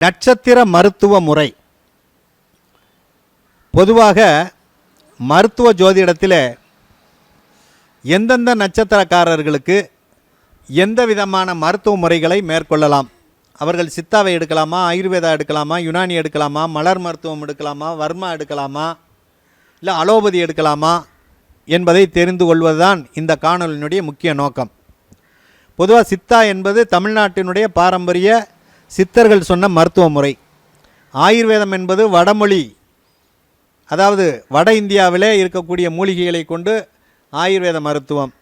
நட்சத்திர மருத்துவ முறை. பொதுவாக மருத்துவ ஜோதிடத்தில் எந்தெந்த நட்சத்திரக்காரர்களுக்கு எந்த விதமான மருத்துவ முறைகளை மேற்கொள்ளலாம், அவர்கள் சித்தாவை எடுக்கலாமா, ஆயுர்வேதா எடுக்கலாமா, யுனானி எடுக்கலாமா, மலர் மருத்துவம் எடுக்கலாமா, வர்மா எடுக்கலாமா, இல்லை அலோபதி எடுக்கலாமா என்பதை தெரிந்து கொள்வதுதான் இந்த காணொலியினுடைய முக்கிய நோக்கம். பொதுவாக சித்தா என்பது தமிழ்நாட்டினுடைய பாரம்பரிய சித்தர்கள் சொன்ன மருத்துவ முறை. ஆயுர்வேதம் என்பது வடமொழி, அதாவது வட இந்தியாவிலே இருக்கக்கூடிய மூலிகைகளை கொண்டு ஆயுர்வேத மருத்துவம்.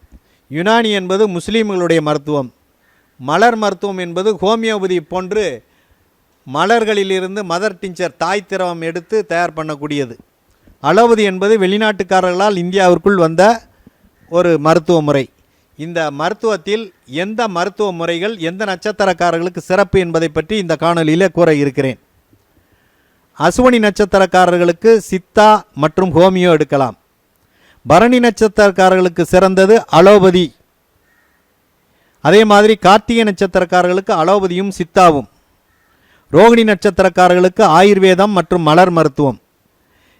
யுனானி என்பது முஸ்லீம்களுடைய மருத்துவம். மலர் மருத்துவம் என்பது ஹோமியோபதி போன்று மலர்களிலிருந்து மதர் டிஞ்சர், தாய் திரவம் எடுத்து தயார் பண்ணக்கூடியது. அலோபதி என்பது வெளிநாட்டுக்காரர்களால் இந்தியாவிற்குள் வந்த ஒரு மருத்துவ முறை. இந்த மருத்துவத்தில் எந்த மருத்துவ முறைகள் எந்த நட்சத்திரக்காரர்களுக்கு சிறப்பு என்பதை பற்றி இந்த காணொலியில் கூற இருக்கிறேன். அசுவனி நட்சத்திரக்காரர்களுக்கு சித்தா மற்றும் ஹோமியோ எடுக்கலாம். பரணி நட்சத்திரக்காரர்களுக்கு சிறந்தது அலோபதி. அதே மாதிரி கார்த்திகை நட்சத்திரக்காரர்களுக்கு அலோபதியும் சித்தாவும். ரோகிணி நட்சத்திரக்காரர்களுக்கு ஆயுர்வேதம் மற்றும் மலர் மருத்துவம்.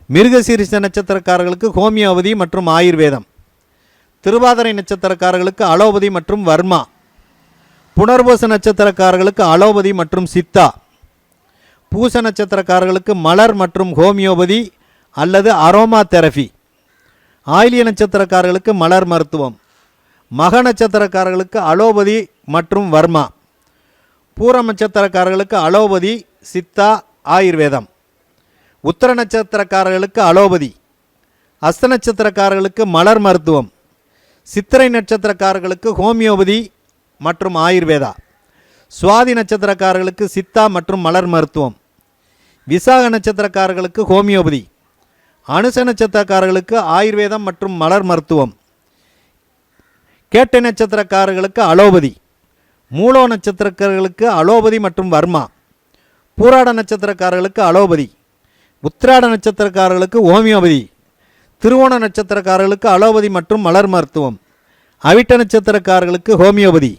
மிருகசீரிஷ நட்சத்திரக்காரர்களுக்கு ஹோமியோபதி மற்றும் ஆயுர்வேதம். திருவாதிரை நட்சத்திரக்காரர்களுக்கு அலோபதி மற்றும் வர்மா. புனர்பூச நட்சத்திரக்காரர்களுக்கு அலோபதி மற்றும் சித்தா. பூச நட்சத்திரக்காரர்களுக்கு மலர் மற்றும் ஹோமியோபதி அல்லது அரோமா தெரபி. ஆயிலிய நட்சத்திரக்காரர்களுக்கு மலர் மருத்துவம். மக நட்சத்திரக்காரர்களுக்கு அலோபதி மற்றும் வர்மா. பூர நட்சத்திரக்காரர்களுக்கு அலோபதி, சித்தா, ஆயுர்வேதம். உத்தர நட்சத்திரக்காரர்களுக்கு அலோபதி. அஸ்த நட்சத்திரக்காரர்களுக்கு மலர் மருத்துவம். சித்திரை நட்சத்திரக்காரர்களுக்கு ஹோமியோபதி மற்றும் ஆயுர்வேதா. சுவாதி நட்சத்திரக்காரர்களுக்கு சித்தா மற்றும் மலர் மருத்துவம். விசாக நட்சத்திரக்காரர்களுக்கு ஹோமியோபதி. அனுச நட்சத்திரக்காரர்களுக்கு ஆயுர்வேதம் மற்றும் மலர் மருத்துவம். கேட்டை நட்சத்திரக்காரர்களுக்கு அலோபதி. மூலோ நட்சத்திரக்காரர்களுக்கு அலோபதி மற்றும் வர்மா. பூராட நட்சத்திரக்காரர்களுக்கு அலோபதி. உத்திராட நட்சத்திரக்காரர்களுக்கு ஹோமியோபதி. திருவோண நட்சத்திரக்காரர்களுக்கு அலோபதி மற்றும் மலர் மருத்துவம். அவிட்ட நட்சத்திரக்காரர்களுக்கு ஹோமியோபதி.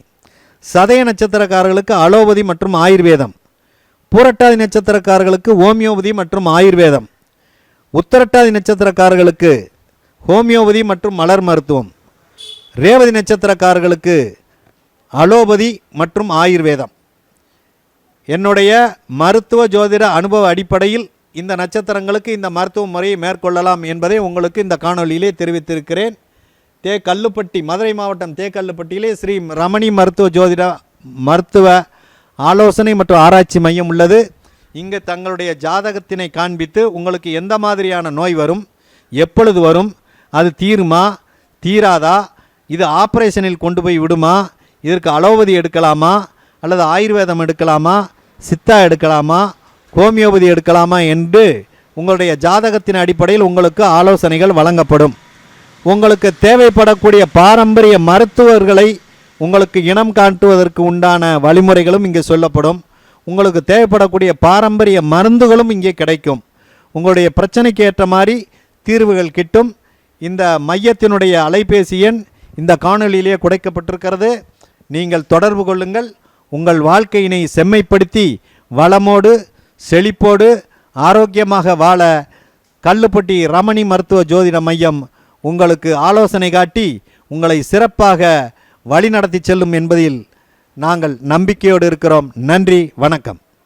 சதய நட்சத்திரக்காரர்களுக்கு அலோபதி மற்றும் ஆயுர்வேதம். பூரட்டாதி நட்சத்திரக்காரர்களுக்கு ஹோமியோபதி மற்றும் ஆயுர்வேதம். உத்தரட்டாதி நட்சத்திரக்காரர்களுக்கு ஹோமியோபதி மற்றும் மலர் மருத்துவம். ரேவதி நட்சத்திரக்காரர்களுக்கு அலோபதி மற்றும் ஆயுர்வேதம். என்னுடைய மருத்துவ ஜோதிட அனுபவ அடிப்படையில் இந்த நட்சத்திரங்களுக்கு இந்த மருத்துவ முறையை மேற்கொள்ளலாம் என்பதை உங்களுக்கு இந்த காணொலியிலே தெரிவித்திருக்கிறேன். கல்லுப்பட்டி, மதுரை மாவட்டம் கல்லுப்பட்டியிலே ஸ்ரீ ரமணி மருத்துவ ஜோதிட மருத்துவ ஆலோசனை மற்றும் ஆராய்ச்சி மையம் உள்ளது. இங்கு தங்களுடைய ஜாதகத்தினை காண்பித்து உங்களுக்கு எந்த மாதிரியான நோய் வரும், எப்பொழுது வரும், அது தீருமா தீராதா, இது ஆப்ரேஷனில் கொண்டு போய் விடுமா, இதற்கு அலோபதி எடுக்கலாமா அல்லது ஆயுர்வேதம் எடுக்கலாமா, சித்தா எடுக்கலாமா, ஹோமியோபதி எடுக்கலாமா என்று உங்களுடைய ஜாதகத்தின் அடிப்படையில் உங்களுக்கு ஆலோசனைகள் வழங்கப்படும். உங்களுக்கு தேவைப்படக்கூடிய பாரம்பரிய மருத்துவர்களை உங்களுக்கு இனம் காட்டுவதற்கு உண்டான வழிமுறைகளும் இங்கே சொல்லப்படும். உங்களுக்கு தேவைப்படக்கூடிய பாரம்பரிய மருந்துகளும் இங்கே கிடைக்கும். உங்களுடைய பிரச்சனைக்கு ஏற்ற மாதிரி தீர்வுகள் கிட்டும். இந்த மையத்தினுடைய அலைபேசி எண் இந்த காணொலியிலே குறைக்கப்பட்டிருக்கிறது. நீங்கள் தொடர்பு கொள்ளுங்கள். உங்கள் வாழ்க்கையினை செம்மைப்படுத்தி வளமோடு செழிப்போடு ஆரோக்கியமாக வாழ கல்லுப்பட்டி ரமணி மருத்துவ ஜோதிட மையம் உங்களுக்கு ஆலோசனை காட்டி உங்களை சிறப்பாக வழிநடத்தி செல்லும் என்பதில் நாங்கள் நம்பிக்கையோடு இருக்கிறோம். நன்றி, வணக்கம்.